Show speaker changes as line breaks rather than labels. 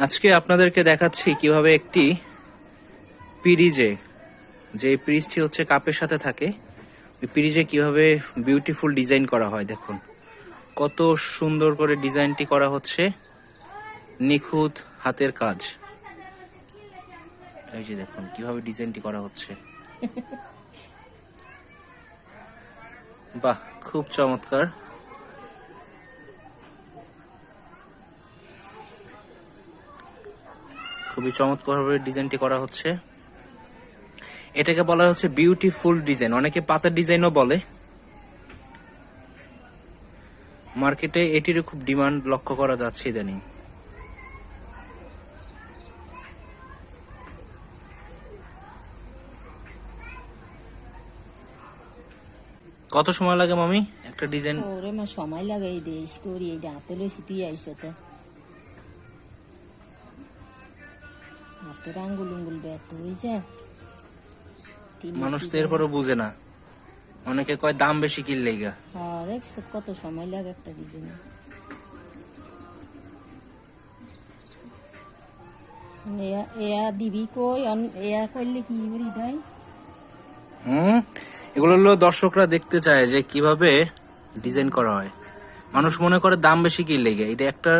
আজকে আপনাদেরকে দেখাচ্ছি কিভাবে একটি পিরিজে, যে পিরিজটি হচ্ছে কাপের সাথে থাকে, ওই পিরিজে কিভাবে বিউটিফুল ডিজাইন করা হয়। দেখুন কত সুন্দর করে ডিজাইনটি করা হচ্ছে, নিখুঁত হাতের কাজ। এই যে দেখুন কিভাবে ডিজাইনটি করা হচ্ছে, বাহ খুব চমৎকার। খুবই চমৎকারভাবে ডিজাইনটি করা হচ্ছে। এটাকে বলা হচ্ছে বিউটিফুল ডিজাইন, অনেকে পাতার ডিজাইনও বলে। মার্কেটে এটিরও খুব ডিমান্ড লক্ষ্য করা যাচ্ছে ইদানিং। কত সময় লাগে মামি একটা ডিজাইন?
ওরে মা সময় লাগে, এই দেশ করি, এই হাতে লইছি তুই আইসে তো হাতের আঙ্গুল উঙ্গুল ব্যথা হয়েছে।
মানুষ তো এরপরও বুঝে না, অনেকে কয় দাম বেশি কিনলে গা।
হ্যাঁ দেখছো কত সময় লাগে একটা ডিজাইনে। এয়া দিবি কই, এয়া করলে কি করি দেয়?
এগুলো হলো দর্শকরা দেখতে চায় যে কিভাবে ডিজাইন করা হয়। মানুষ মনে করে দাম বেশি কিনলে গা, এটা একটা